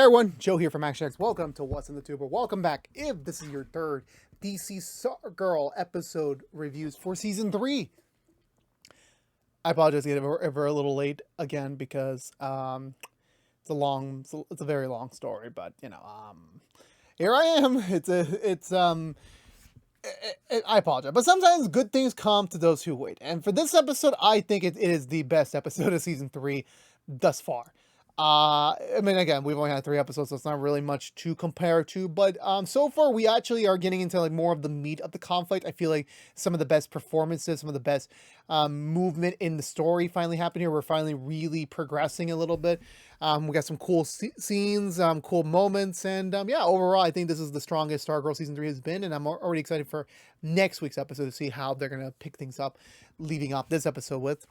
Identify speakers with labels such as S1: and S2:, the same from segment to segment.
S1: Hey everyone, Joe here from ActionX. Welcome to What's in the Tuber. Welcome back. If this is your third DC Stargirl episode reviews for season 3, I apologize if we're a little late again because it's a very long story. But here I am. I apologize, but sometimes good things come to those who wait. And for this episode, I think it is the best episode of season 3 thus far. I mean, again, we've only had 3 episodes, so it's not really much to compare to, but so far we actually are getting into like more of the meat of the conflict. I feel like some of the best performances, some of the best movement in the story finally happened here. We're finally really progressing a little bit. We got some cool scenes, cool moments, and yeah, overall, I think this is the strongest Stargirl season 3 has been, and I'm already excited for next week's episode to see how they're gonna pick things up, leaving off this episode with.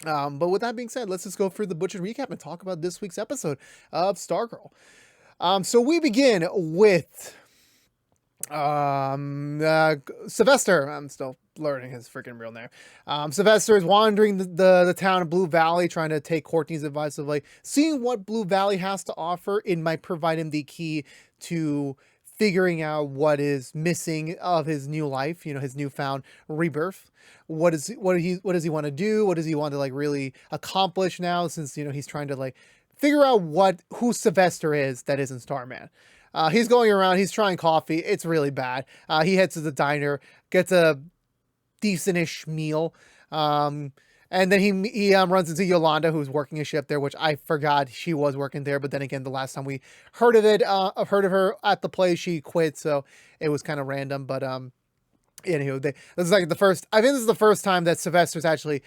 S1: But with that being said, let's just go through the butchered recap and talk about this week's episode of Stargirl. So we begin with Sylvester. I'm still learning his freaking real name. Sylvester is wandering the town of Blue Valley, trying to take Courtney's advice of like seeing what Blue Valley has to offer. It might provide him the key to figuring out what is missing of his new life, his newfound rebirth. What does he want to do? What does he want to like really accomplish now, since he's trying to like figure out who Sylvester is that isn't Starman. He's going around, he's trying coffee, it's really bad. He heads to the diner, gets a decent-ish meal, and then he runs into Yolanda, who's working a shift there, which I forgot she was working there. But then again, the last time we heard of her at the place, she quit, so it was kind of random. But anywho, this is like the first. I think this is the first time that Sylvester's actually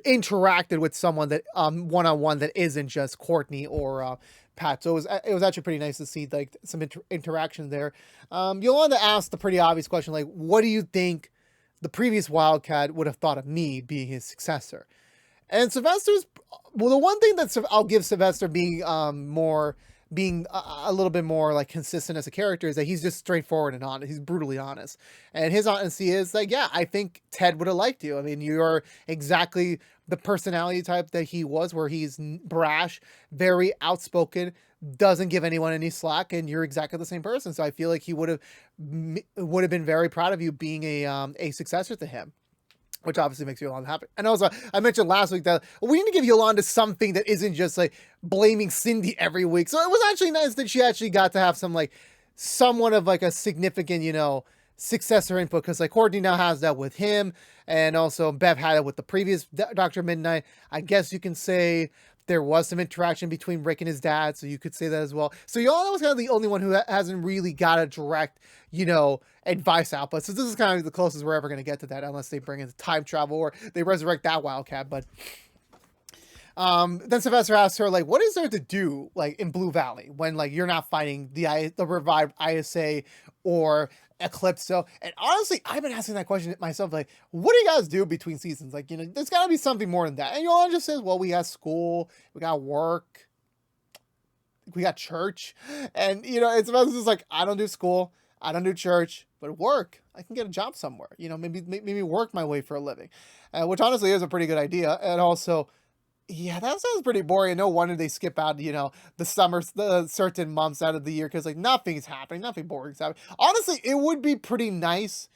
S1: interacted with someone that one-on-one that isn't just Courtney or Pat. So it was actually pretty nice to see like some interaction there. Yolanda asked the pretty obvious question, like, "What do you think the previous Wildcat would have thought of me being his successor?" And Sylvester's, well, the one thing that I'll give Sylvester being a little bit more like consistent as a character is that he's just straightforward and honest. He's brutally honest. And his honesty is like, yeah, I think Ted would have liked you. I mean, you're exactly the personality type that he was, where he's brash, very outspoken, doesn't give anyone any slack, and you're exactly the same person. So I feel like he would have been very proud of you being a successor to him, which obviously makes Yolanda happy. And also, I mentioned last week that we need to give Yolanda something that isn't just like blaming Cindy every week. So it was actually nice that she actually got to have some like somewhat of like a significant, successor input, because like Courtney now has that with him, and also Bev had it with the previous Dr. Midnight. I guess you can say there was some interaction between Rick and his dad, so you could say that as well. So Yolanda was kind of the only one who hasn't really got a direct, advice output. So this is kind of the closest we're ever going to get to that, unless they bring in time travel or they resurrect that Wildcat. But then Sylvester asks her, like, what is there to do, like, in Blue Valley when, like, you're not fighting the revived ISA or Eclipso? And honestly, I've been asking that question myself, like, what do you guys do between seasons? Like, there's got to be something more than that. And Yolanda just says, well, we got school, we got work, we got church. And, it's just like, I don't do school, I don't do church, but work, I can get a job somewhere, maybe work my way for a living, which honestly is a pretty good idea. And also, yeah, that sounds pretty boring. No wonder they skip out, the summers, the certain months out of the year, because like nothing's happening, nothing boring's happening. Honestly, it would be pretty nice.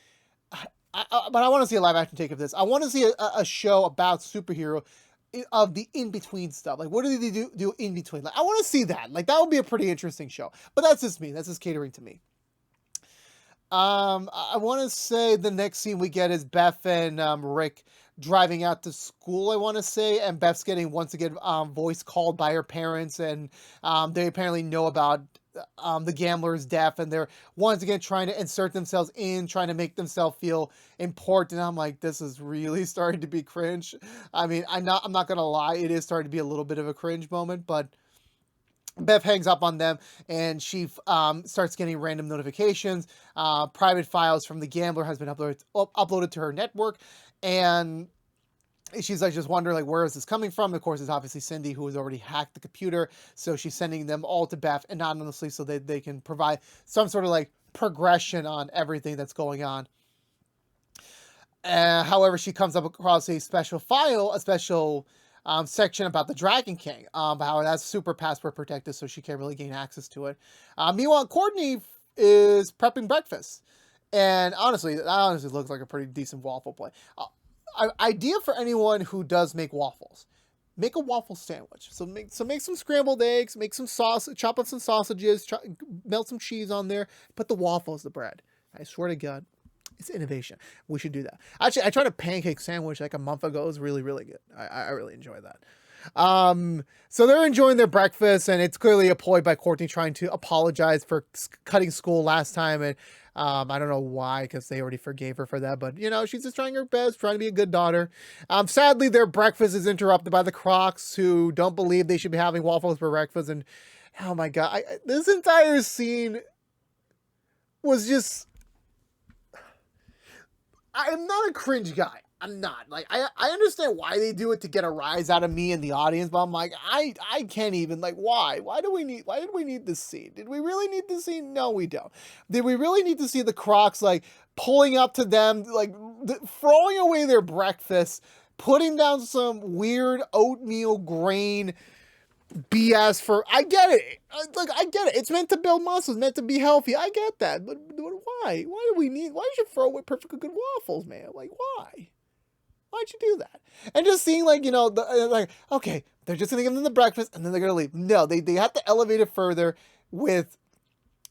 S1: But I want to see a live action take of this. I want to see a show about superhero of the in-between stuff. Like, what do they do in between? Like, I want to see that. Like, that would be a pretty interesting show. But that's just me. That's just catering to me. I want to say the next scene we get is Beth and Rick driving out to school, I want to say, and Beth's getting once again voice called by her parents, and they apparently know about the gambler's death, and they're once again trying to insert themselves in, trying to make themselves feel important. I'm like, this is really starting to be cringe. I mean, I'm not gonna lie, it is starting to be a little bit of a cringe moment, but Bev hangs up on them, and she starts getting random notifications. Private files from the gambler has been uploaded to her network, and she's like just wondering, like, where is this coming from? Of course, it's obviously Cindy, who has already hacked the computer, so she's sending them all to Beth anonymously so that they can provide some sort of like progression on everything that's going on. However, she comes up across a special file, a special section about the Dragon King, how that's super password protected, so she can't really gain access to it. Meanwhile, Courtney is prepping breakfast, and honestly, that honestly looks like a pretty decent waffle play. Idea for anyone who does make waffles: make a waffle sandwich. So make some scrambled eggs, make some sauce, chop up some sausages, melt some cheese on there, put the waffle as the bread. I swear to God, it's innovation. We should do that. Actually, I tried a pancake sandwich like a month ago. It was really, really good. I really enjoy that. So they're enjoying their breakfast, and it's clearly a ploy by Courtney trying to apologize for cutting school last time. And I don't know why, because they already forgave her for that. But, you know, she's just trying her best, trying to be a good daughter. Sadly, their breakfast is interrupted by the Crocs, who don't believe they should be having waffles for breakfast. And, oh my God, this entire scene was just... I'm not a cringe guy. I'm not. Like, I understand why they do it to get a rise out of me and the audience, but I'm like, I can't even, like, why? Why did we need this scene? Did we really need this scene? No, we don't. Did we really need to see the Crocs, like, pulling up to them, like, throwing away their breakfast, putting down some weird oatmeal grain BS for... I get it. Like, I get it. It's meant to build muscles, meant to be healthy. I get that. But why? Why do we need... Why did you throw away perfectly good waffles, man? Like, why? Why'd you do that? And just seeing, like, you know, like, okay, they're just going to give them the breakfast and then they're going to leave. No, they have to elevate it further with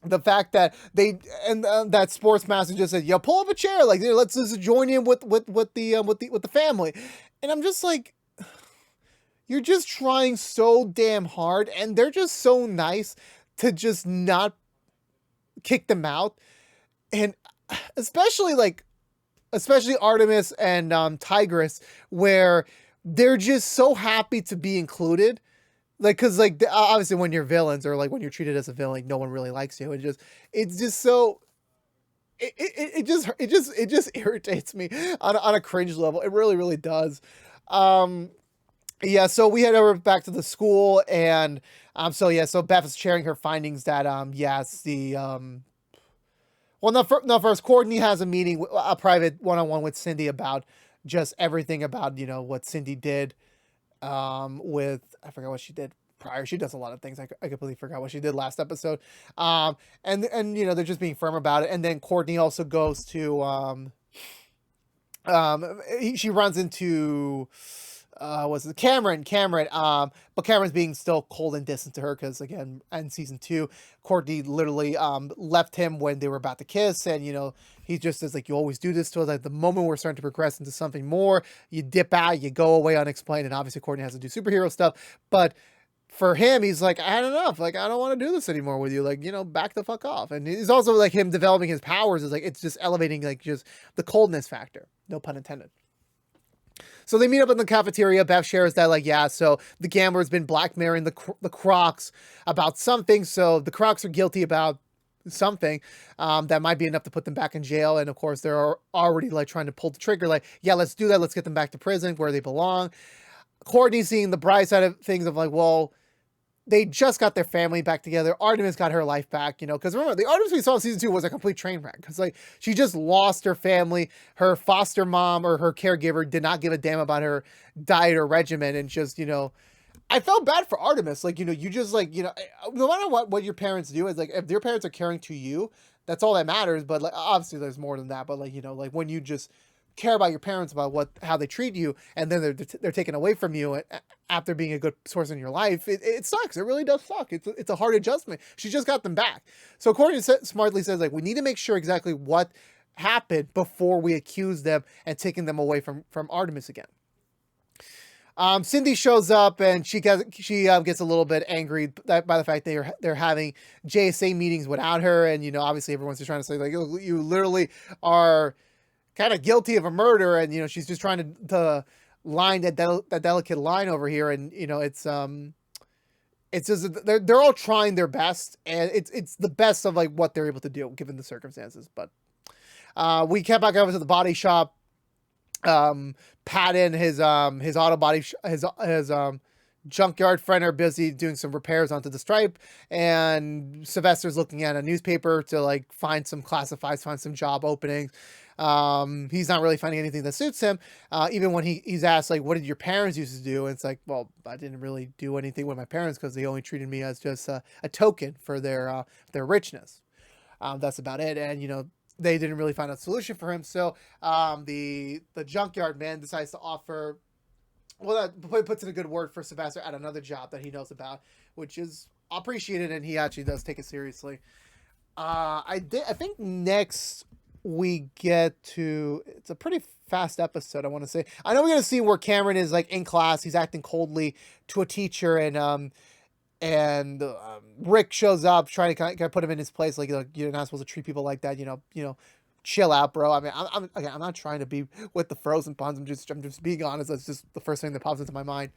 S1: the fact that that sports master just said, yo, pull up a chair. Like, let's just join in with the family. And I'm just like, you're just trying so damn hard, and they're just so nice to just not kick them out. And especially Artemis and Tigress, where they're just so happy to be included. Like, cause like, obviously when you're villains, or like when you're treated as a villain, like, no one really likes you. It's just so, it just irritates me on a cringe level. It really, really does. Yeah, so we head over back to the school, and so Beth is sharing her findings that yes, first Courtney has a meeting, a private one-on-one with Cindy about just everything about, you know, what Cindy did with, I forgot what she did prior. She does a lot of things. I completely forgot what she did last episode. And you know, they're just being firm about it. And then Courtney also goes to she runs into Cameron, but Cameron's being still cold and distant to her, because again, in season 2, Courtney literally left him when they were about to kiss, and you know, he just says, like, you always do this to us. Like, the moment we're starting to progress into something more, you dip out, you go away unexplained. And obviously Courtney has to do superhero stuff, but for him, he's like, I had enough. Like, I don't want to do this anymore with you. Like, you know, back the fuck off. And he's also like, him developing his powers is like, it's just elevating, like, just the coldness factor. No pun intended. So they meet up in the cafeteria. Beth shares that, like, yeah, so the gambler's been blackmailing the Crocs about something. So the Crocs are guilty about something that might be enough to put them back in jail. And of course, they're already like trying to pull the trigger. Like, yeah, let's do that. Let's get them back to prison where they belong. Courtney's seeing the bright side of things of like, well, they just got their family back together. Artemis got her life back, you know, because remember, the Artemis we saw in season 2 was a complete train wreck. Because, like, she just lost her family. Her foster mom or her caregiver did not give a damn about her diet or regimen. And just, you know, I felt bad for Artemis. Like, you know, you just, like, you know, no matter what your parents do, is like, if your parents are caring to you, that's all that matters. But, like, obviously there's more than that. But, like, you know, like, when you just care about your parents, about how they treat you, and then they're taken away from you after being a good source in your life, it sucks. It really does suck. It's a hard adjustment. She just got them back. So Courtney smartly says, like, we need to make sure exactly what happened before we accuse them and taking them away from Artemis again. Cindy shows up, and she gets a little bit angry by the fact they're having JSA meetings without her, and you know, obviously everyone's just trying to say, like, you literally are kind of guilty of a murder, and you know, she's just trying to line that delicate line over here, and you know, it's just they're all trying their best, and it's the best of like what they're able to do given the circumstances. But we came back over to the body shop. Pat and his auto body his junkyard friend are busy doing some repairs onto the Stripe, and Sylvester's looking at a newspaper to like find some classifieds, find some job openings. He's not really finding anything that suits him. Even when he's asked, like, what did your parents used to do? And it's like, well, I didn't really do anything with my parents because they only treated me as just a token for their richness. That's about it. And, they didn't really find a solution for him. So the junkyard man decides to offer, well, that puts in a good word for Sylvester at another job that he knows about, which is appreciated, and he actually does take it seriously. I think next we get to, it's a pretty fast episode, I want to say. I know we're gonna see where Cameron is like in class, he's acting coldly to a teacher, and Rick shows up trying to kind of put him in his place, like, you're not supposed to treat people like that, chill out, bro. I mean, I'm not trying to be with the frozen puns. I'm just being honest. That's just the first thing that pops into my mind.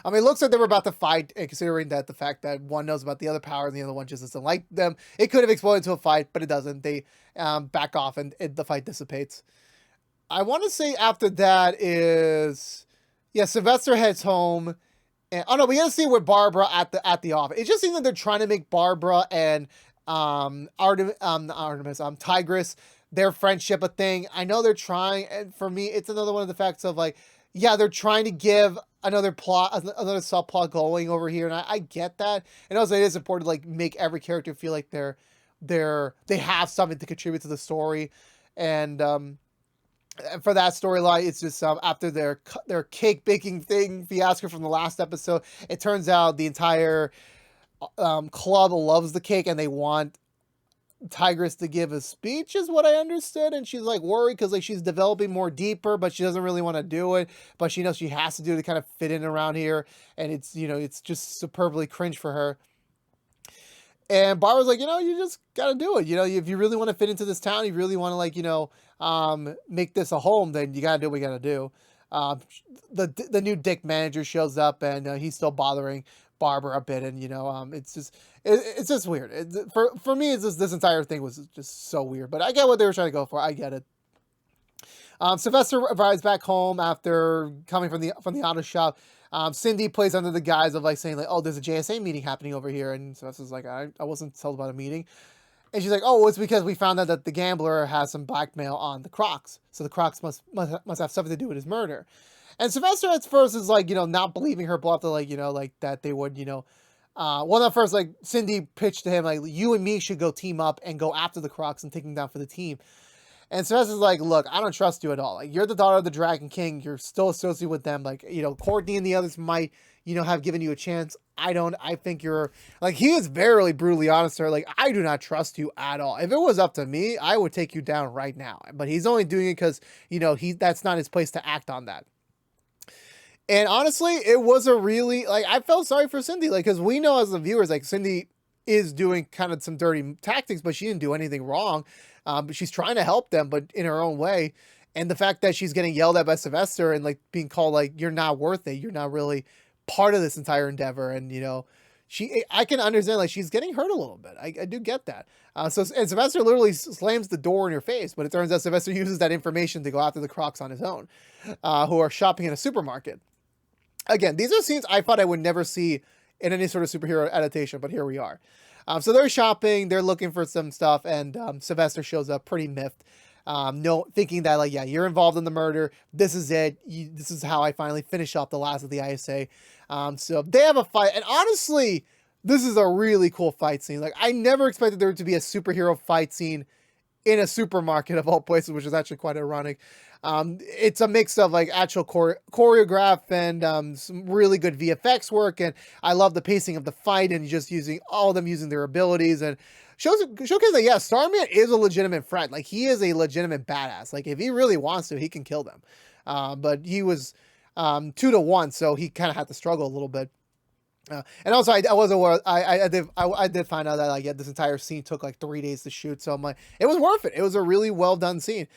S1: I mean, it looks like they were about to fight, and considering that the fact that one knows about the other power and the other one just doesn't like them, it could have exploded into a fight, but it doesn't. They back off, and the fight dissipates. I want to say after that is, yeah, Sylvester heads home. And, oh no, we gotta see with Barbara at the office. It just seems like they're trying to make Barbara and Tigress, their friendship a thing. I know they're trying, and for me, it's another one of the facts of like, yeah, they're trying to give another another subplot going over here, and I get that. And also, it is important to like make every character feel like they have something to contribute to the story, and for that storyline, it's just after their cake baking thing fiasco from the last episode, it turns out the entire club loves the cake, and they want Tigress to give a speech, is what I understood. And she's like worried because like she's developing more deeper, but she doesn't really want to do it, but she knows she has to do it to kind of fit in around here, and it's it's just superbly cringe for her. And Barbara's like, you just gotta do it. If you really want to fit into this town, you really want to like make this a home, then you gotta do what you gotta do. The new dick manager shows up, and he's still bothering Barbara a bit, and it's just weird. For me, it's just, this entire thing was just so weird. But I get what they were trying to go for. I get it. Sylvester arrives back home after coming from the auto shop. Cindy plays under the guise of like saying like, oh, there's a JSA meeting happening over here, and Sylvester's like, I wasn't told about a meeting. And she's like, oh, well, it's because we found out that the gambler has some blackmail on the Crocs, so the Crocs must have something to do with his murder. And Sylvester at first is like, not believing her bluff, that like, like that they would, well, at first, like Cindy pitched to him like, you and me should go team up and go after the Crocs and take them down for the team. And Sylvester's like, look, I don't trust you at all. Like, you're the daughter of the Dragon King. You're still associated with them. Like, Courtney and the others might, have given you a chance. I don't. I think you're, like, he is very brutally honest to her. Like, I do not trust you at all. If it was up to me, I would take you down right now. But he's only doing it because, that's not his place to act on that. And honestly, it was a really, like, I felt sorry for Cindy. Like, because we know as the viewers, like, Cindy is doing kind of some dirty tactics, but she didn't do anything wrong. But she's trying to help them, but in her own way. And the fact that she's getting yelled at by Sylvester and like being called like, you're not worth it. You're not really part of this entire endeavor. And, I can understand like she's getting hurt a little bit. I do get that. And Sylvester literally slams the door in her face, but it turns out Sylvester uses that information to go after the Crocs on his own, who are shopping in a supermarket. Again, these are scenes I thought I would never see in any sort of superhero adaptation, but here we are. So they're shopping, they're looking for some stuff, and Sylvester shows up pretty miffed, thinking that, like, yeah, you're involved in the murder. This is it. This is how I finally finish up the last of the ISA. So they have a fight, and honestly, this is a really cool fight scene. Like, I never expected there to be a superhero fight scene in a supermarket of all places, which is actually quite ironic. It's a mix of like actual choreograph and some really good VFX work, and I love the pacing of the fight and just using all of them using their abilities, and showcase that, yeah, Starman is a legitimate threat. Like, he is a legitimate badass. Like, if he really wants to, he can kill them. But he was 2-1, so he kind of had to struggle a little bit. And also, I did find out that, like, yeah, this entire scene took like 3 days to shoot, so I'm like, it was worth it. It was a really well done scene.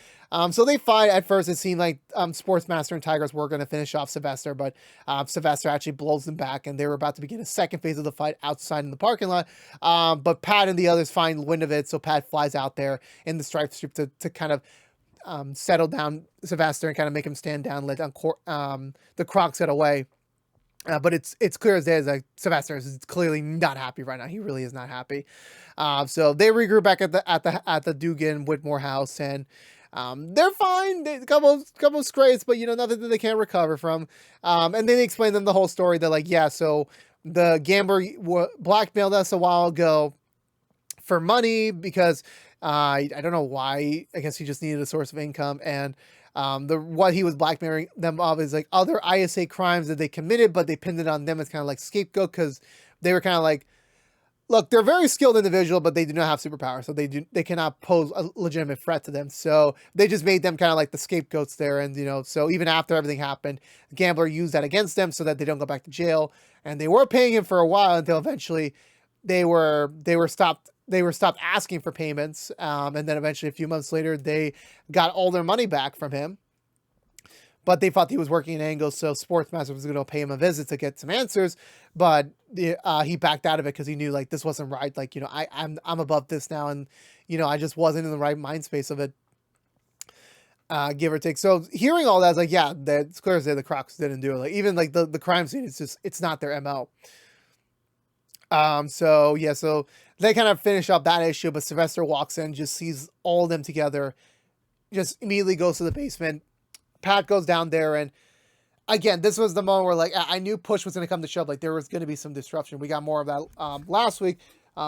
S1: So they fight. At first, it seemed like Sportsmaster and Tigress were going to finish off Sylvester, but Sylvester actually blows them back, and they were about to begin a second phase of the fight outside in the parking lot. But Pat and the others find wind of it, so Pat flies out there in the striped suit to kind of settle down Sylvester and kind of make him stand down, let the Crocs get away. But it's clear as day as like Sylvester is clearly not happy right now. He really is not happy. So they regroup back at the Dugan Whitmore house, and They're fine. A couple scrapes, but nothing that they can't recover from. And then they explain them the whole story. They're like, yeah, so the gambler blackmailed us a while ago for money because I don't know why. I guess he just needed a source of income, and what he was blackmailing them of is like other ISA crimes that they committed, but they pinned it on them as kind of like scapegoat because they were kind of like, look, they're a very skilled individual, but they do not have superpowers, so they cannot pose a legitimate threat to them. So they just made them kind of like the scapegoats there, and so even after everything happened, the gambler used that against them so that they don't go back to jail. And they were paying him for a while until eventually they were stopped asking for payments, and then eventually a few months later they got all their money back from him. But they thought he was working an angle, so Sportsmaster was going to pay him a visit to get some answers. But he backed out of it because he knew like this wasn't right. Like I'm above this now, and I just wasn't in the right mind space of it, give or take. So hearing all that, I was like, yeah, it's clear as day the Crocs didn't do it. Like even like the crime scene, it's not their MO. So they kind of finish up that issue, but Sylvester walks in, just sees all of them together, just immediately goes to the basement. Pat goes down there, and again, this was the moment where like I knew push was going to come to shove. Like there was going to be some disruption. We got more of that last week.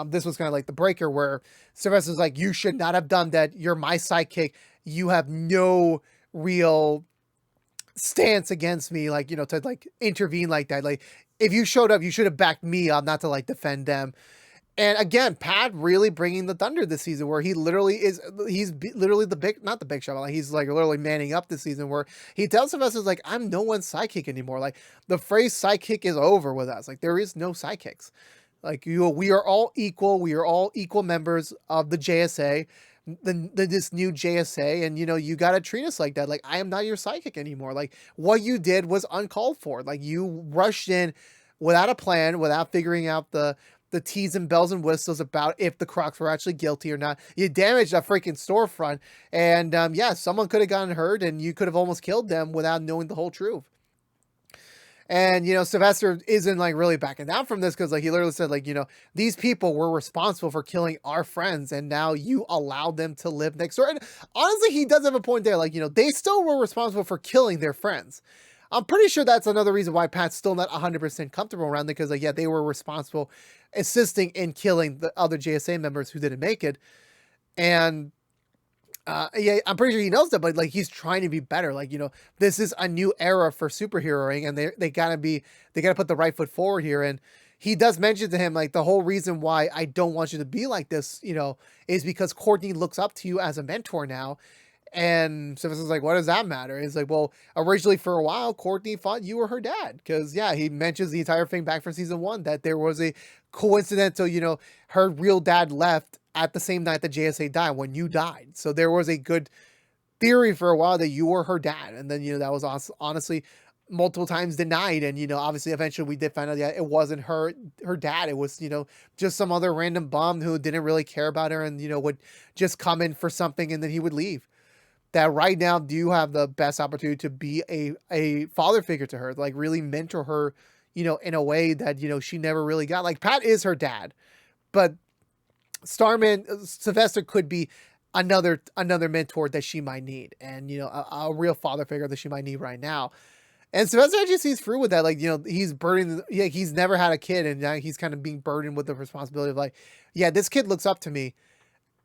S1: This was kind of like the breaker where Sylvester's like, you should not have done that. You're my sidekick. You have no real stance against me, like, to like intervene like that. Like if you showed up, you should have backed me up, not to like defend them. And again, Pat really bringing the thunder this season, where he's literally the big, not the big shot, like he's like literally manning up this season, where he tells us like, I'm no one's sidekick anymore. Like the phrase sidekick is over with us. Like there is no sidekicks. Like we are all equal. We are all equal members of the JSA, this new JSA, and you got to treat us like that. Like I am not your sidekick anymore. Like what you did was uncalled for. Like you rushed in without a plan, without figuring out the T's and bells and whistles about if the Crocs were actually guilty or not. You damaged a freaking storefront, and someone could have gotten hurt, and you could have almost killed them without knowing the whole truth. And Sylvester isn't like really backing down from this, because like he literally said like, these people were responsible for killing our friends, and now you allowed them to live next door. And honestly, he does have a point there. Like they still were responsible for killing their friends. I'm pretty sure that's another reason why Pat's still not 100% comfortable around it, because like they were responsible, assisting in killing the other JSA members who didn't make it. And I'm pretty sure he knows that, but like he's trying to be better. Like this is a new era for superheroing, and they gotta put the right foot forward here. And he does mention to him like the whole reason why I don't want you to be like this, is because Courtney looks up to you as a mentor now. And Sylvester's like, what does that matter? He's like, well, originally for a while, Courtney thought you were her dad. Because, he mentions the entire thing back from season 1, that there was a coincidental, her real dad left at the same night that JSA died, when you died. So there was a good theory for a while that you were her dad. And then, that was honestly multiple times denied. And, obviously, eventually we did find out that it wasn't her dad. It was, just some other random bum who didn't really care about her and, would just come in for something and then he would leave. That right now, do you have the best opportunity to be a father figure to her, like really mentor her, in a way that, she never really got. Like Pat is her dad, but Sylvester could be another mentor that she might need, and, a real father figure that she might need right now. And Sylvester actually sees through with that. Like, he's burdened. He's never had a kid, and now he's kind of being burdened with the responsibility of like, this kid looks up to me.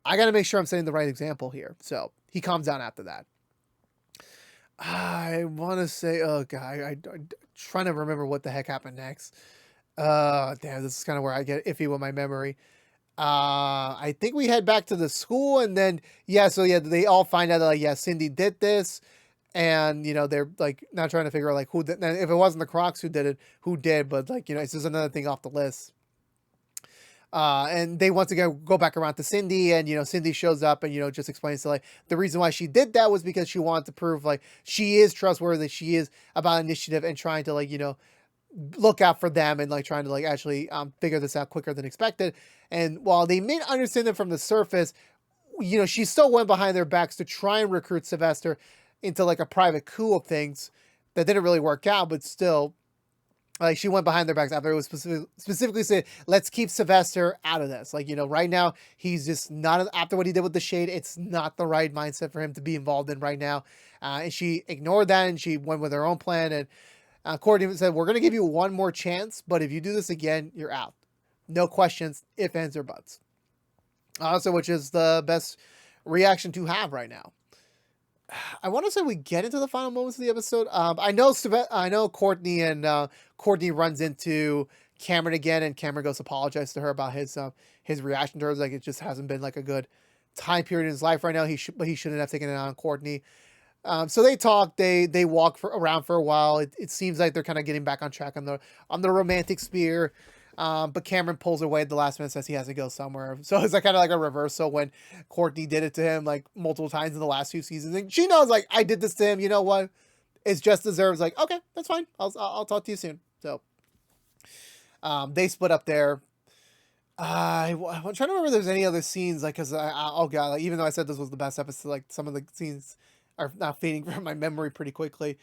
S1: I got to make sure I'm setting the right example here. So he calms down after that. I want to say, oh God, I'm trying to remember what the heck happened next. Damn, this is kind of where I get iffy with my memory. I think we head back to the school, and then, they all find out that like, Cindy did this. And, they're like not trying to figure out like who did. If it wasn't the Crocs who did it, who did, but like, it's just another thing off the list. And they want to go back around to Cindy, and, Cindy shows up and, just explains to like the reason why she did that was because she wanted to prove like she is trustworthy, she is about initiative and trying to like, look out for them and like trying to like actually figure this out quicker than expected. And while they may understand them from the surface, she still went behind their backs to try and recruit Sylvester into like a private coup of things that didn't really work out, but still, Like, she went behind their backs after it was specifically said, let's keep Sylvester out of this. Like, right now, he's just not, after what he did with the Shade, it's not the right mindset for him to be involved in right now. And she ignored that, and she went with her own plan. And Courtney said, we're going to give you one more chance, but if you do this again, you're out. No questions, ifs, ands, or buts. Also, which is the best reaction to have right now. I want to say we get into the final moments of the episode. I know Courtney and Courtney runs into Cameron again, and Cameron goes to apologize to her about his reaction to her. Like, it just hasn't been like a good time period in his life right now. But he shouldn't have taken it on Courtney. So they talk. They walk around for a while. It seems like they're kind of getting back on track on the romantic sphere. But Cameron pulls away at the last minute, says he has to go somewhere. So it's like kind of like a reversal when Courtney did it to him like multiple times in the last few seasons. And she knows, like, I did this to him. You know what? It's just deserves. Like, okay, that's fine. I'll talk to you soon. So they split up there. I'm trying to remember if there's any other scenes, like, because oh god, like, even though I said this was the best episode, like, some of the scenes are now fading from my memory pretty quickly.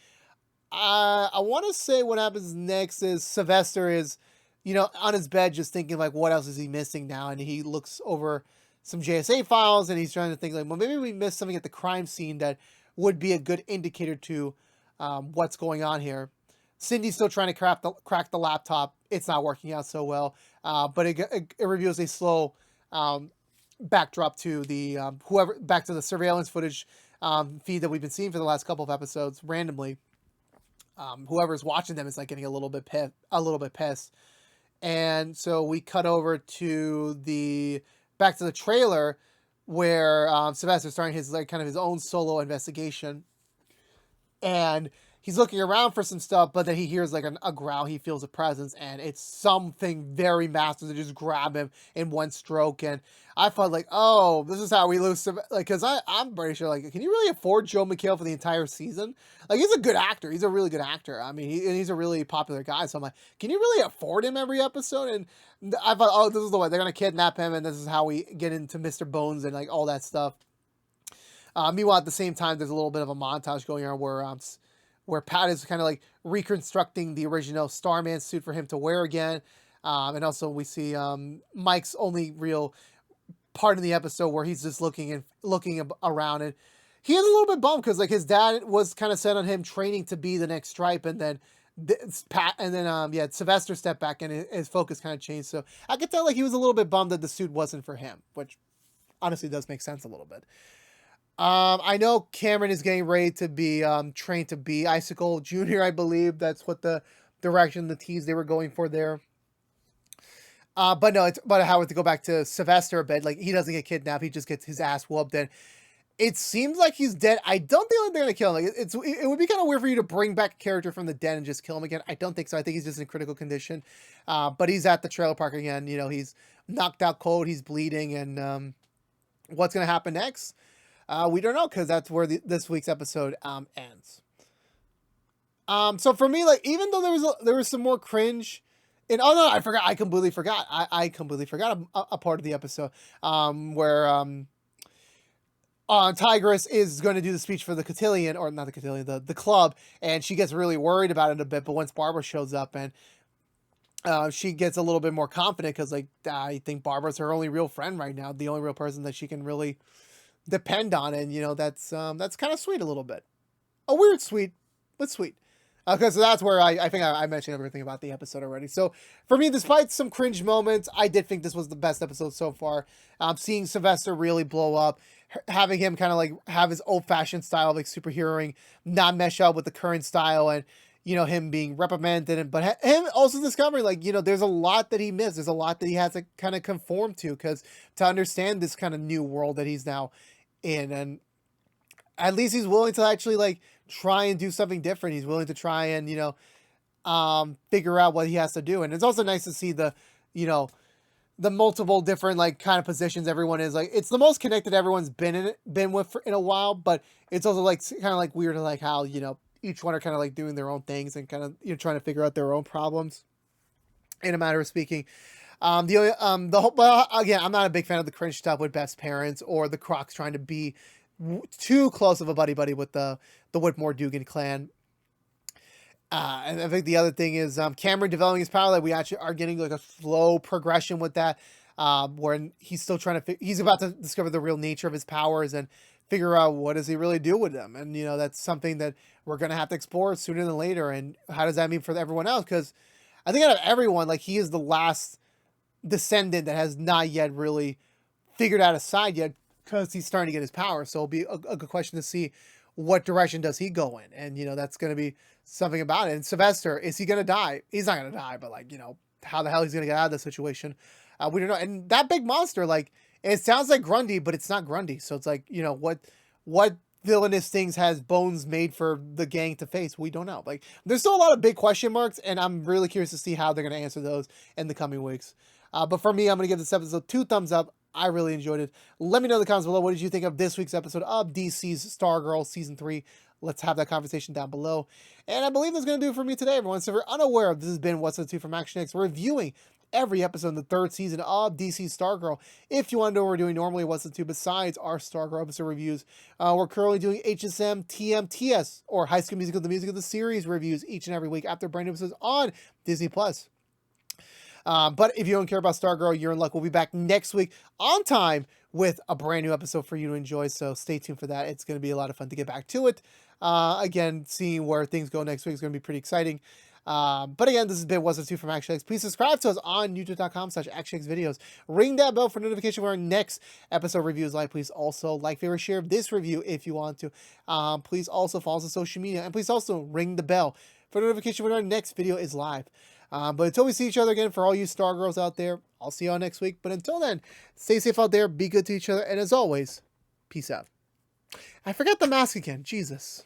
S1: I want to say what happens next is Sylvester is, on his bed, just thinking, like, what else is he missing now? And he looks over some JSA files, and he's trying to think, like, well, maybe we missed something at the crime scene that would be a good indicator to what's going on here. Cindy's still trying to crack the laptop. It's not working out so well, but it reveals a slow backdrop to the back to the surveillance footage feed that we've been seeing for the last couple of episodes randomly. Whoever's watching them is, like, getting a little bit pissed. And so we cut over to back to the trailer where Sylvester's starting his, like, kind of his own solo investigation. And he's looking around for some stuff, but then he hears, like, a growl. He feels a presence, and it's something very massive to just grab him in one stroke. And I felt like, oh, this is how we lose. Like, because I'm pretty sure, like, can you really afford Joel McHale for the entire season? Like, he's a good actor. He's a really good actor. I mean, he's a really popular guy. So I'm like, can you really afford him every episode? And I thought, oh, this is the way they're going to kidnap him, and this is how we get into Mr. Bones and, like, all that stuff. Meanwhile, at the same time, there's a little bit of a montage going on where Pat is kind of, like, reconstructing the original Starman suit for him to wear again. And also we see Mike's only real part in the episode where he's just looking around, and he is a little bit bummed because, like, his dad was kind of set on him training to be the next Stripe, and then Sylvester stepped back and his focus kind of changed. So I could tell, like, he was a little bit bummed that the suit wasn't for him, which honestly does make sense a little bit. I know Cameron is getting ready to be trained to be Icicle Jr., I believe. That's what the direction, the tease they were going for there. But no, it's about how to go back to Sylvester a bit. Like, he doesn't get kidnapped. He just gets his ass whooped. And it seems like he's dead. I don't think they're going to kill him. Like, it would be kind of weird for you to bring back a character from the dead and just kill him again. I don't think so. I think he's just in critical condition. But he's at the trailer park again. He's knocked out cold. He's bleeding. And what's going to happen next? We don't know, because that's where this week's episode ends. So for me, like, even though there was some more cringe, and oh no, I forgot. I completely forgot. I completely forgot a part of the episode where Tigress is going to do the speech for the cotillion, or not the cotillion, the club, and she gets really worried about it a bit. But once Barbara shows up, and she gets a little bit more confident, because, like, I think Barbara's her only real friend right now, the only real person that she can really depend on. And that's kind of sweet a little bit, a weird sweet, but sweet. Okay, so that's where I think I mentioned everything about the episode already. So for me, despite some cringe moments, I did think this was the best episode so far. Seeing Sylvester really blow up, having him kind of, like, have his old-fashioned style of, like, superheroing, not mesh up with the current style, and him being reprimanded, but him also discovering, like, there's a lot that he missed. There's a lot that he has to kind of conform to, because to understand this kind of new world that he's now in, and at least he's willing to actually, like, try and do something different. He's willing to try and figure out what he has to do. And it's also nice to see the multiple different, like, kind of positions everyone is. Like, it's the most connected everyone's been with in a while, but it's also, like, kind of, like, weird, like, how each one are kind of, like, doing their own things and kind of trying to figure out their own problems, in a matter of speaking. But again, I'm not a big fan of the cringe stuff with Beth's parents, or the Crocs trying to be too close of a buddy with the Whitmore Dugan clan. And I think the other thing is Cameron developing his power. Like we actually are getting like a slow progression with that, where he's still trying to. He's about to discover the real nature of his powers and figure out what does he really do with them. And that's something that we're gonna have to explore sooner than later. And how does that mean for everyone else? Because I think out of everyone, like he is the last descendant that has not yet really figured out a side yet, because he's starting to get his power. So it'll be a good question to see what direction does he go in. And that's going to be something about it. And Sylvester, is he going to die? He's not going to die, but like how the hell he's going to get out of this situation, we don't know. And that big monster, like it sounds like Grundy, but it's not Grundy. So it's like what villainous things has Bones made for the gang to face? We don't know. Like there's still a lot of big question marks, and I'm really curious to see how they're going to answer those in the coming weeks. But for me, I'm going to give this episode 2 thumbs up. I really enjoyed it. Let me know in the comments below, what did you think of this week's episode of DC's Stargirl Season 3? Let's have that conversation down below. And I believe that's going to do it for me today, everyone. So if you're unaware of, this has been What's the 2 from ActionX, reviewing every episode in the 3rd season of DC's Stargirl. If you want to know what we're doing normally, What's the 2 besides our Stargirl episode reviews, we're currently doing HSM, TMTS, or High School Musical, the music of the series reviews each and every week after brand new episodes on Disney+. But if you don't care about Stargirl, you're in luck. We'll be back next week on time with a brand new episode for you to enjoy. So stay tuned for that. It's going to be a lot of fun to get back to it. Again, seeing where things go next week is going to be pretty exciting. But again, this has been What's the 2 from ActionX. Please subscribe to us on youtube.com/ActionX videos. Ring that bell for notification when our next episode review is live. Please also like, favorite, share this review if you want to. Please also follow us on social media. And please also ring the bell for notification when our next video is live. But until we see each other again, for all you Stargirls out there, I'll see you all next week. But until then, stay safe out there, be good to each other, and as always, peace out. I forgot the mask again. Jesus.